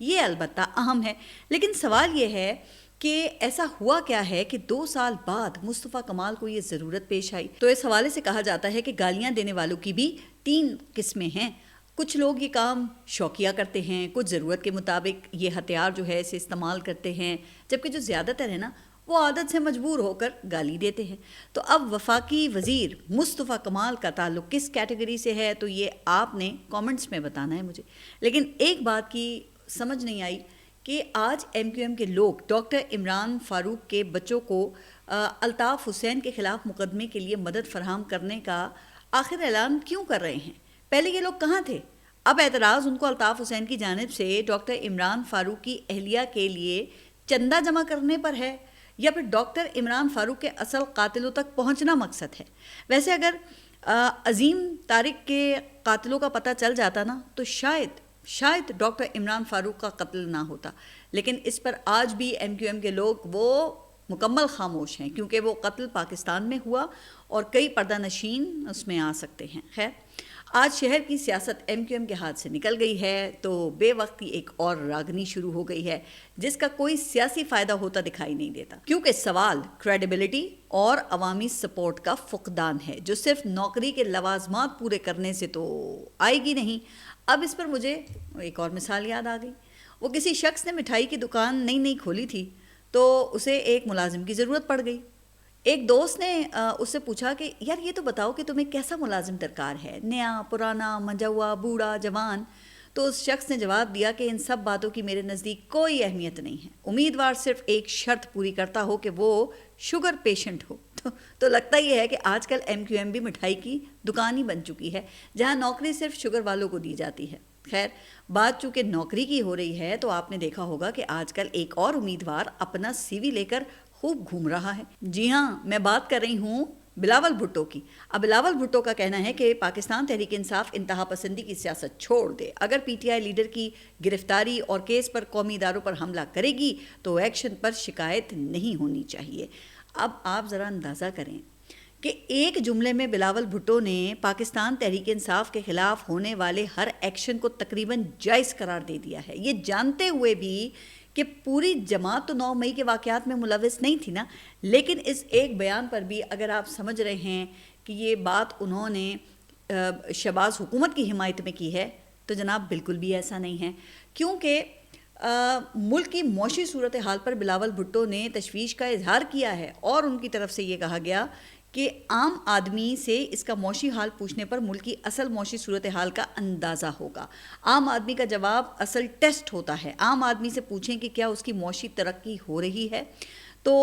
یہ البتہ اہم ہے، لیکن سوال یہ ہے کہ ایسا ہوا کیا ہے کہ 2 سال بعد مصطفیٰ کمال کو یہ ضرورت پیش آئی؟ تو اس حوالے سے کہا جاتا ہے کہ گالیاں دینے والوں کی بھی 3 قسمیں ہیں۔ کچھ لوگ یہ کام شوقیہ کرتے ہیں، کچھ ضرورت کے مطابق یہ ہتھیار جو ہے اسے استعمال کرتے ہیں، جبکہ جو زیادہ تر ہے نا وہ عادت سے مجبور ہو کر گالی دیتے ہیں۔ تو اب وفاقی وزیر مصطفیٰ کمال کا تعلق کس کیٹیگری سے ہے تو یہ آپ نے کامنٹس میں بتانا ہے مجھے۔ لیکن ایک بات کی سمجھ نہیں آئی کہ آج ایم کیو ایم کے لوگ ڈاکٹر عمران فاروق کے بچوں کو الطاف حسین کے خلاف مقدمے کے لیے مدد فراہم کرنے کا آخر اعلان کیوں کر رہے ہیں؟ پہلے یہ لوگ کہاں تھے؟ اب اعتراض ان کو الطاف حسین کی جانب سے ڈاکٹر عمران فاروق کی اہلیہ کے لیے چندہ جمع کرنے پر ہے، یا پھر ڈاکٹر عمران فاروق کے اصل قاتلوں تک پہنچنا مقصد ہے؟ ویسے اگر عظیم طارق کے قاتلوں کا پتہ چل جاتا نا تو شاید ڈاکٹر عمران فاروق کا قتل نہ ہوتا، لیکن اس پر آج بھی ایم کیو ایم کے لوگ وہ مکمل خاموش ہیں، کیونکہ وہ قتل پاکستان میں ہوا اور کئی پردہ نشین اس میں آ سکتے ہیں۔ خیر، آج شہر کی سیاست ایم کیو ایم کے ہاتھ سے نکل گئی ہے تو بے وقتی ایک اور راگنی شروع ہو گئی ہے جس کا کوئی سیاسی فائدہ ہوتا دکھائی نہیں دیتا، کیونکہ سوال کریڈیبلٹی اور عوامی سپورٹ کا فقدان ہے جو صرف نوکری کے لوازمات پورے کرنے سے تو آئے گی نہیں۔ اب اس پر مجھے ایک اور مثال یاد آ گئی۔ وہ کسی شخص نے مٹھائی کی دکان نئی کھولی تھی تو اسے ایک ملازم کی ضرورت پڑ گئی۔ ایک دوست نے اس سے پوچھا کہ یار یہ تو بتاؤ کہ تمہیں کیسا ملازم درکار ہے، نیا، پرانا، منجا ہوا، بوڑھا، جوان؟ تو اس شخص نے جواب دیا کہ ان سب باتوں کی میرے نزدیک کوئی اہمیت نہیں ہے، امیدوار صرف ایک شرط پوری کرتا ہو کہ وہ شوگر پیشنٹ ہو۔ تو لگتا یہ ہے کہ آج کل ایم کیو ایم بھی مٹھائی کی دکان ہی بن چکی ہے جہاں نوکری صرف شوگر والوں کو دی جاتی ہے۔ خیر، بات چونکہ نوکری کی ہو رہی ہے تو آپ نے دیکھا ہوگا کہ آج کل ایک اور امیدوار اپنا سی وی لے کر خوب گھوم رہا ہے۔ جی ہاں، میں بات کر رہی ہوں بلاول بھٹو کی۔ اب بلاول بھٹو کا کہنا ہے کہ پاکستان تحریک انصاف انتہا پسندی کی سیاست چھوڑ دے، اگر پی ٹی آئی لیڈر کی گرفتاری اور کیس پر قومی اداروں پر حملہ کرے گی تو ایکشن پر شکایت نہیں ہونی چاہیے۔ اب آپ ذرا اندازہ کریں کہ ایک جملے میں بلاول بھٹو نے پاکستان تحریک انصاف کے خلاف ہونے والے ہر ایکشن کو تقریباً جائز قرار دے دیا ہے، یہ جانتے ہوئے بھی کہ پوری جماعت تو 9 مئی کے واقعات میں ملوث نہیں تھی نا۔ لیکن اس ایک بیان پر بھی اگر آپ سمجھ رہے ہیں کہ یہ بات انہوں نے شہباز حکومت کی حمایت میں کی ہے تو جناب بالکل بھی ایسا نہیں ہے، کیونکہ ملک کی معاشی صورتحال پر بلاول بھٹو نے تشویش کا اظہار کیا ہے اور ان کی طرف سے یہ کہا گیا کہ عام آدمی سے اس کا معاشی حال پوچھنے پر ملک کی اصل معاشی صورتحال کا اندازہ ہوگا۔ عام آدمی کا جواب اصل ٹیسٹ ہوتا ہے۔ عام آدمی سے پوچھیں کہ کیا اس کی معاشی ترقی ہو رہی ہے تو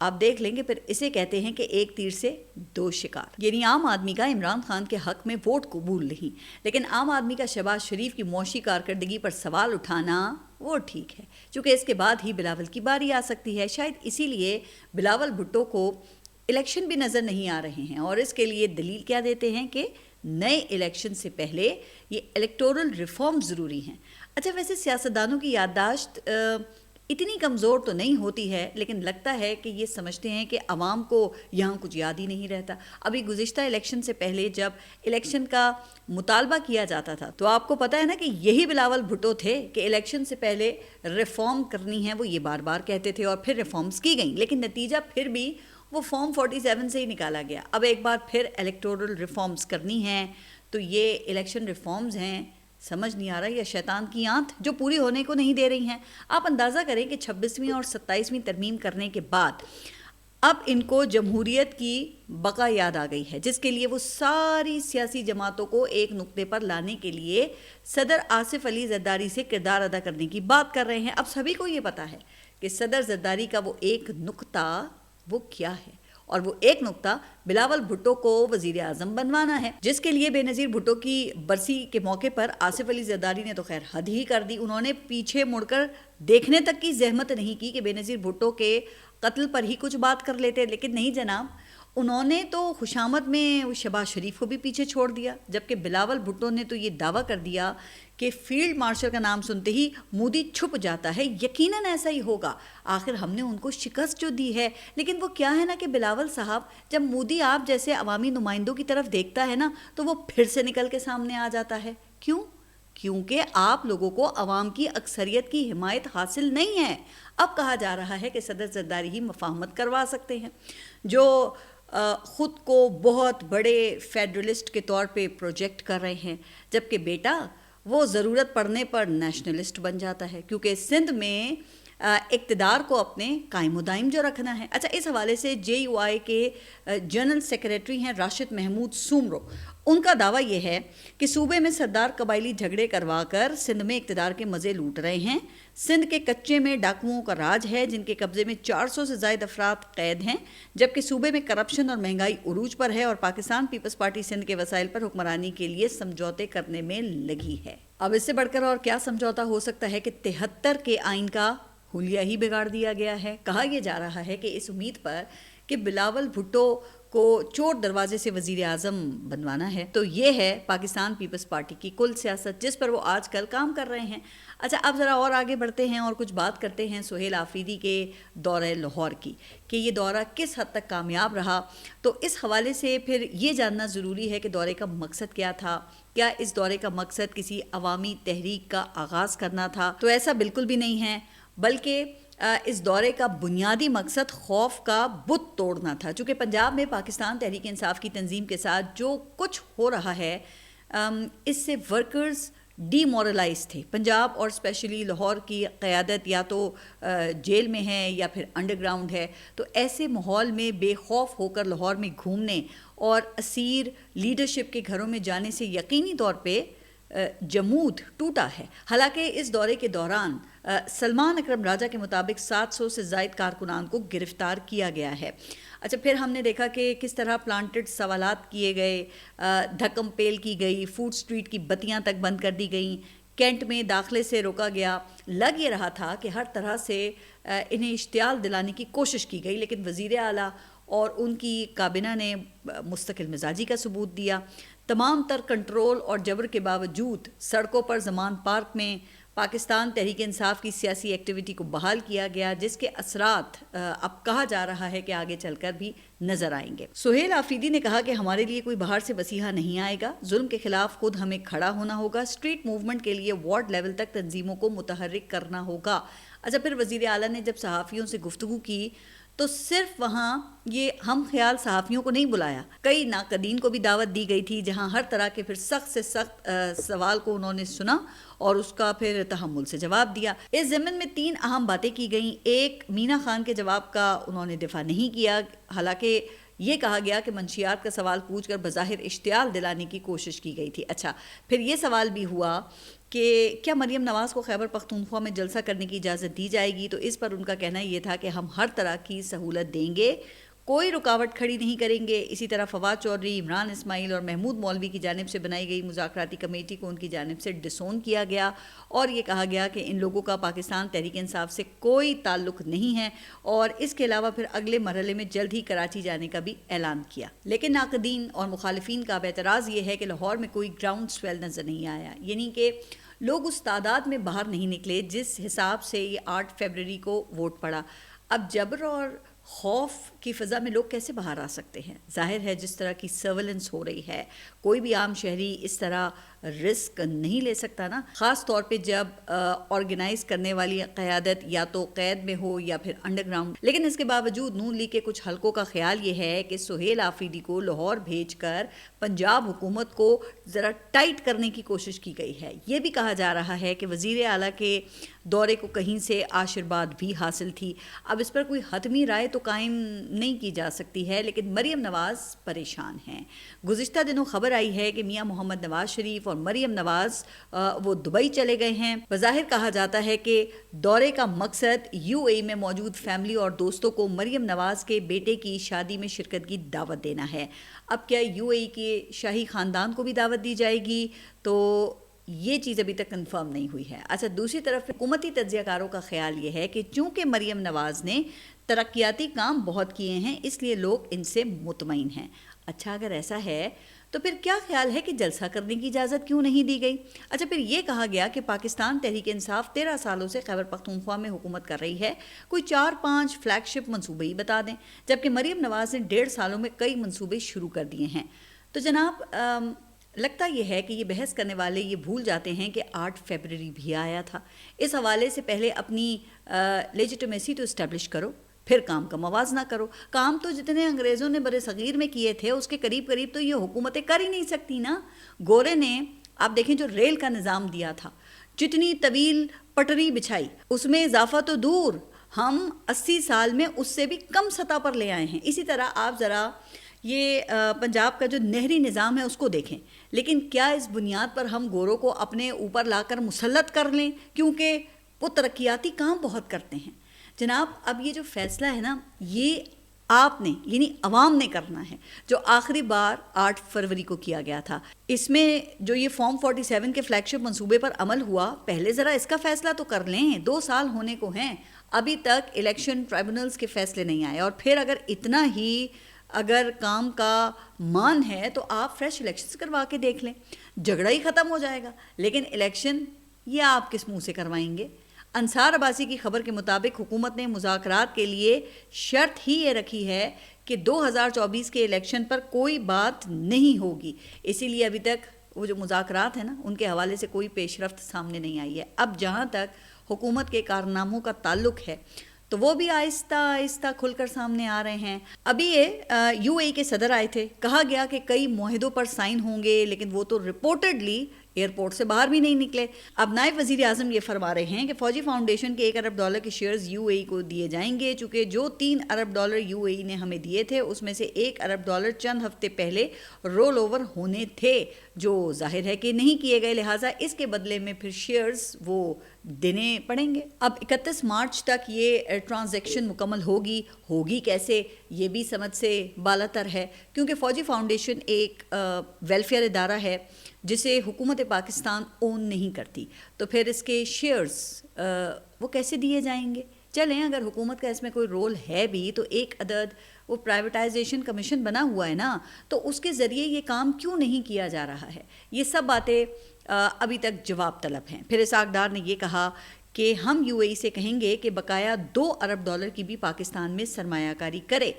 آپ دیکھ لیں گے، پھر اسے کہتے ہیں کہ ایک تیر سے 2 شکار، یعنی عام آدمی کا عمران خان کے حق میں ووٹ قبول نہیں، لیکن عام آدمی کا شہباز شریف کی معاشی کارکردگی پر سوال اٹھانا وہ ٹھیک ہے، چونکہ اس کے بعد ہی بلاول کی باری آ سکتی ہے۔ شاید اسی لیے بلاول بھٹو کو الیکشن بھی نظر نہیں آ رہے ہیں، اور اس کے لیے دلیل کیا دیتے ہیں کہ نئے الیکشن سے پہلے یہ الیکٹورل ریفارم ضروری ہیں۔ اچھا، ویسے سیاستدانوں کی یادداشت اتنی کمزور تو نہیں ہوتی ہے، لیکن لگتا ہے کہ یہ سمجھتے ہیں کہ عوام کو یہاں کچھ یاد ہی نہیں رہتا۔ ابھی گزشتہ الیکشن سے پہلے جب الیکشن کا مطالبہ کیا جاتا تھا تو آپ کو پتہ ہے نا کہ یہی بلاول بھٹو تھے کہ الیکشن سے پہلے ریفارم کرنی ہے، وہ یہ بار بار کہتے تھے اور پھر ریفارمز کی گئیں، لیکن نتیجہ پھر بھی وہ فارم 47 سے ہی نکالا گیا۔ اب ایک بار پھر الیکٹورل ریفارمز کرنی ہیں تو یہ الیکشن ریفارمز ہیں، سمجھ نہیں آ رہا یا شیطان کی آنت جو پوری ہونے کو نہیں دے رہی ہیں۔ آپ اندازہ کریں کہ 26ویں اور 27ویں ترمیم کرنے کے بعد اب ان کو جمہوریت کی بقا یاد آ گئی ہے، جس کے لیے وہ ساری سیاسی جماعتوں کو ایک نقطے پر لانے کے لیے صدر آصف علی زرداری سے کردار ادا کرنے کی بات کر رہے ہیں۔ اب سبھی کو یہ پتہ ہے کہ صدر زرداری کا وہ ایک نقطہ وہ کیا ہے، اور وہ ایک نقطہ بلاول بھٹو کو وزیر اعظم بنوانا ہے، جس کے لیے بے نظیر بھٹو کی برسی کے موقع پر آصف علی زرداری نے تو خیر حد ہی کر دی۔ انہوں نے پیچھے مڑ کر دیکھنے تک کی زحمت نہیں کی کہ بے نظیر بھٹو کے قتل پر ہی کچھ بات کر لیتے، لیکن نہیں جناب، انہوں نے تو خوشامد میں شہباز شریف کو بھی پیچھے چھوڑ دیا، جبکہ بلاول بھٹو نے تو یہ دعویٰ کر دیا کہ فیلڈ مارشل کا نام سنتے ہی مودی چھپ جاتا ہے۔ یقیناً ایسا ہی ہوگا، آخر ہم نے ان کو شکست جو دی ہے۔ لیکن وہ کیا ہے نا کہ بلاول صاحب، جب مودی آپ جیسے عوامی نمائندوں کی طرف دیکھتا ہے نا تو وہ پھر سے نکل کے سامنے آ جاتا ہے۔ کیوں؟ کیونکہ آپ لوگوں کو عوام کی اکثریت کی حمایت حاصل نہیں ہے۔ اب کہا جا رہا ہے کہ صدر زرداری ہی مفاہمت کروا سکتے ہیں، جو خود کو بہت بڑے فیڈرلسٹ کے طور پہ پروجیکٹ کر رہے ہیں، جبکہ بیٹا وہ ضرورت پڑنے پر نیشنلسٹ بن جاتا ہے، کیونکہ سندھ میں اقتدار کو اپنے قائم و دائم جو رکھنا ہے۔ اچھا، اس حوالے سے جے یو آئی کے جنرل سیکریٹری ہیں راشد محمود سومرو، ان کا دعویٰ یہ ہے کہ صوبے میں سردار قبائلی جھگڑے کروا کر سندھ میں اقتدار کے مزے لوٹ رہے ہیں۔ سندھ کے کچے میں ڈاکوؤں کا راج ہے، جن کے قبضے میں 400 سے زائد افراد قید ہیں، جبکہ صوبے میں کرپشن اور مہنگائی عروج پر ہے اور پاکستان پیپلز پارٹی سندھ کے وسائل پر حکمرانی کے لیے سمجھوتے کرنے میں لگی ہے۔ اب اس سے بڑھ کر اور کیا سمجھوتا ہو سکتا ہے کہ 73 کے آئین کا حلیہ ہی بگاڑ دیا گیا ہے۔ کہا یہ جا رہا ہے کہ اس امید پر کہ بلاول بھٹو کو چور دروازے سے وزیر اعظم بنوانا ہے، تو یہ ہے پاکستان پیپلز پارٹی کی کل سیاست جس پر وہ آج کل کام کر رہے ہیں۔ اچھا، اب ذرا اور آگے بڑھتے ہیں اور کچھ بات کرتے ہیں سہیل آفریدی کے دورہ لاہور کی، کہ یہ دورہ کس حد تک کامیاب رہا۔ تو اس حوالے سے پھر یہ جاننا ضروری ہے کہ دورے کا مقصد کیا تھا۔ کیا اس دورے کا مقصد کسی عوامی تحریک کا آغاز کرنا تھا؟ تو ایسا بالکل بھی نہیں ہے، بلکہ اس دورے کا بنیادی مقصد خوف کا بت توڑنا تھا، چونکہ پنجاب میں پاکستان تحریک انصاف کی تنظیم کے ساتھ جو کچھ ہو رہا ہے اس سے ورکرز ڈی مورلائز تھے۔ پنجاب اور اسپیشلی لاہور کی قیادت یا تو جیل میں ہے یا پھر انڈر گراؤنڈ ہے، تو ایسے ماحول میں بے خوف ہو کر لاہور میں گھومنے اور اسیر لیڈرشپ کے گھروں میں جانے سے یقینی طور پہ جمود ٹوٹا ہے۔ حالانکہ اس دورے کے دوران سلمان اکرم راجہ کے مطابق 700 سے زائد کارکنان کو گرفتار کیا گیا ہے۔ اچھا، پھر ہم نے دیکھا کہ کس طرح پلانٹڈ سوالات کیے گئے، دھکم پیل کی گئی، فوڈ سٹریٹ کی بتیاں تک بند کر دی گئیں، کینٹ میں داخلے سے روکا گیا۔ لگ یہ رہا تھا کہ ہر طرح سے انہیں اشتعال دلانے کی کوشش کی گئی، لیکن وزیر اعلیٰ اور ان کی کابینہ نے مستقل مزاجی کا ثبوت دیا۔ تمام تر کنٹرول اور جبر کے باوجود سڑکوں پر زمان پارک میں پاکستان تحریک انصاف کی سیاسی ایکٹیویٹی کو بحال کیا گیا، جس کے اثرات اب کہا جا رہا ہے کہ آگے چل کر بھی نظر آئیں گے۔ سہیل آفریدی نے کہا کہ ہمارے لیے کوئی باہر سے مسیحا نہیں آئے گا، ظلم کے خلاف خود ہمیں کھڑا ہونا ہوگا، اسٹریٹ موومنٹ کے لیے وارڈ لیول تک تنظیموں کو متحرک کرنا ہوگا۔ اچھا، پھر وزیر اعلیٰ نے جب صحافیوں سے گفتگو کی تو صرف وہاں یہ ہم خیال صحافیوں کو نہیں بلایا، کئی ناقدین کو بھی دعوت دی گئی تھی، جہاں ہر طرح کے پھر سخت سے سخت سوال کو انہوں نے سنا اور اس کا پھر تحمل سے جواب دیا۔ اس ضمن میں 3 اہم باتیں کی گئیں۔ ایک، مینا خان کے جواب کا انہوں نے دفاع نہیں کیا، حالانکہ یہ کہا گیا کہ منشیات کا سوال پوچھ کر بظاہر اشتعال دلانے کی کوشش کی گئی تھی۔ اچھا، پھر یہ سوال بھی ہوا کہ کیا مریم نواز کو خیبر پختونخوا میں جلسہ کرنے کی اجازت دی جائے گی، تو اس پر ان کا کہنا یہ تھا کہ ہم ہر طرح کی سہولت دیں گے، کوئی رکاوٹ کھڑی نہیں کریں گے۔ اسی طرح فواد چودھری، عمران اسماعیل اور محمود مولوی کی جانب سے بنائی گئی مذاکراتی کمیٹی کو ان کی جانب سے ڈسون کیا گیا اور یہ کہا گیا کہ ان لوگوں کا پاکستان تحریک انصاف سے کوئی تعلق نہیں ہے، اور اس کے علاوہ پھر اگلے مرحلے میں جلد ہی کراچی جانے کا بھی اعلان کیا۔ لیکن ناقدین اور مخالفین کا اعتراض یہ ہے کہ لاہور میں کوئی گراؤنڈ سویل نظر نہیں آیا، یعنی کہ لوگ اس تعداد میں باہر نہیں نکلے جس حساب سے یہ 8 فروری کو ووٹ پڑا۔ اب جبر اور خوف کی فضا میں لوگ کیسے باہر آ سکتے ہیں؟ ظاہر ہے جس طرح کی سرویلنس ہو رہی ہے، کوئی بھی عام شہری اس طرح رسک نہیں لے سکتا نا، خاص طور پہ جب آرگنائز کرنے والی قیادت یا تو قید میں ہو یا پھر انڈر گراؤنڈ۔ لیکن اس کے باوجود نون لیگ کے کچھ حلقوں کا خیال یہ ہے کہ سہیل آفریدی کو لاہور بھیج کر پنجاب حکومت کو ذرا ٹائٹ کرنے کی کوشش کی گئی ہے۔ یہ بھی کہا جا رہا ہے کہ وزیر اعلیٰ کے دورے کو کہیں سے آشرواد بھی حاصل تھی۔ اب اس پر کوئی حتمی رائے تو قائم نہیں کی جا سکتی ہے، لیکن مریم نواز پریشان ہیں۔ گزشتہ دنوں خبر آئی ہے کہ میاں محمد نواز شریف اور مریم نواز وہ دبئی چلے گئے ہیں۔ بظاہر کہا جاتا ہے کہ دورے کا مقصد یو اے میں موجود فیملی اور دوستوں کو مریم نواز کے بیٹے کی شادی میں شرکت کی دعوت دینا ہے۔ اب کیا یو اے کے شاہی خاندان کو بھی دعوت دی جائے گی؟ تو یہ چیز ابھی تک کنفرم نہیں ہوئی ہے۔ اچھا، دوسری طرف حکومتی تجزیہ کاروں کا خیال یہ ہے کہ چونکہ مریم نواز نے ترقیاتی کام بہت کیے ہیں اس لیے لوگ ان سے مطمئن ہیں۔ اچھا، اگر ایسا ہے تو پھر کیا خیال ہے کہ جلسہ کرنے کی اجازت کیوں نہیں دی گئی؟ اچھا، پھر یہ کہا گیا کہ پاکستان تحریک انصاف 13 سالوں سے خیبر پختونخوا میں حکومت کر رہی ہے، کوئی 4-5 فلیگ شپ منصوبے ہی بتا دیں، جبکہ مریم نواز نے 1.5 سالوں میں کئی منصوبے شروع کر دیے ہیں۔ تو جناب لگتا یہ ہے کہ یہ بحث کرنے والے یہ بھول جاتے ہیں کہ 8 فیبرری بھی آیا تھا. اس حوالے سے پہلے اپنی لیجیٹمیسی تو اسٹیبلش کرو، پھر کام کا موازنہ کرو. کام تو جتنے انگریزوں نے برِ صغیر میں کیے تھے اس کے قریب قریب تو یہ حکومتیں کر ہی نہیں سکتی نا. گورے نے آپ دیکھیں جو ریل کا نظام دیا تھا، جتنی طویل پٹری بچھائی، اس میں اضافہ تو دور، ہم 80 سال میں اس سے بھی کم سطح پر لے آئے ہیں. اسی طرح آپ ذرا یہ پنجاب کا جو نہری نظام ہے اس کو دیکھیں. لیکن کیا اس بنیاد پر ہم گوروں کو اپنے اوپر لا کر مسلط کر لیں؟ کیونکہ وہ ترقیاتی کام بہت کرتے ہیں. جناب اب یہ جو فیصلہ ہے نا، یہ آپ نے یعنی عوام نے کرنا ہے، جو آخری بار 8 فروری کو کیا گیا تھا. اس میں جو یہ فارم 47 کے فلیگ شپ منصوبے پر عمل ہوا، پہلے ذرا اس کا فیصلہ تو کر لیں. 2 سال ہونے کو ہیں، ابھی تک الیکشن ٹرائبونلز کے فیصلے نہیں آئے. اور پھر اگر کام کا مان ہے تو آپ فریش الیکشنز کروا کے دیکھ لیں، جھگڑا ہی ختم ہو جائے گا. لیکن الیکشن یہ آپ کس منہ سے کروائیں گے؟ انصار عباسی کی خبر کے مطابق حکومت نے مذاکرات کے لیے شرط ہی یہ رکھی ہے کہ 2024 کے الیکشن پر کوئی بات نہیں ہوگی. اسی لیے ابھی تک وہ جو مذاکرات ہیں نا، ان کے حوالے سے کوئی پیش رفت سامنے نہیں آئی ہے. اب جہاں تک حکومت کے کارناموں کا تعلق ہے تو وہ بھی آہستہ آہستہ کھل کر سامنے آ رہے ہیں. ابھی یہ یو اے ای کے صدر آئے تھے، کہا گیا کہ کئی معاہدوں پر سائن ہوں گے، لیکن وہ تو رپورٹڈلی ایئرپورٹ سے باہر بھی نہیں نکلے. اب نائب وزیر اعظم یہ فرما رہے ہیں کہ فوجی فاؤنڈیشن کے $1 ارب کے شیئرز یو اے ای کو دیے جائیں گے، چونکہ جو $3 ارب یو اے ای نے ہمیں دیے تھے اس میں سے $1 ارب چند ہفتے پہلے رول اوور ہونے تھے، جو ظاہر ہے کہ نہیں کیے گئے، لہٰذا اس کے بدلے میں پھر شیئرز وہ دینے پڑیں گے. اب 31 مارچ تک یہ ٹرانزیکشن مکمل ہوگی کیسے، یہ بھی سمجھ سے بالاتر ہے، کیونکہ فوجی فاؤنڈیشن ایک ویلفیئر ادارہ ہے جسے حکومت پاکستان اون نہیں کرتی. تو پھر اس کے شیئرز وہ کیسے دیے جائیں گے؟ چلیں اگر حکومت کا اس میں کوئی رول ہے بھی تو ایک عدد وہ پرائیویٹائزیشن کمیشن بنا ہوا ہے نا، تو اس کے ذریعے یہ کام کیوں نہیں کیا جا رہا ہے؟ یہ سب باتیں ابھی تک جواب طلب ہیں. پھر اسحاق ڈار نے یہ کہا کہ ہم یو اے ای سے کہیں گے کہ بقایا $2 ارب کی بھی پاکستان میں سرمایہ کاری کرے.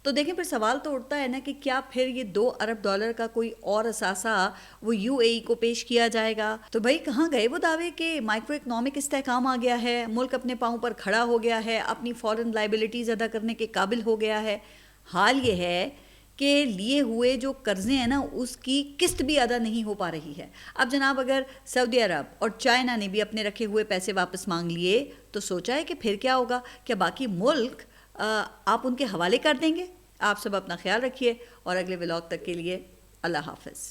تو دیکھیں پھر سوال تو اٹھتا ہے نا کہ کیا پھر یہ $2 ارب کا کوئی اور اثاثہ وہ یو اے ای کو پیش کیا جائے گا؟ تو بھائی کہاں گئے وہ دعوے کہ مائکرو اکنامک استحکام آ گیا ہے، ملک اپنے پاؤں پر کھڑا ہو گیا ہے، اپنی فورن لائبلٹیز ادا کرنے کے قابل ہو گیا ہے؟ حال یہ ہے کہ لیے ہوئے جو قرضے ہیں نا اس کی قسط بھی ادا نہیں ہو پا رہی ہے. اب جناب اگر سعودی عرب اور چائنا نے بھی اپنے رکھے ہوئے پیسے واپس مانگ لیے تو سوچا ہے کہ پھر کیا ہوگا؟ کیا باقی ملک آپ ان کے حوالے کر دیں گے؟ آپ سب اپنا خیال رکھیے اور اگلے ولاگ تک کے لیے اللہ حافظ.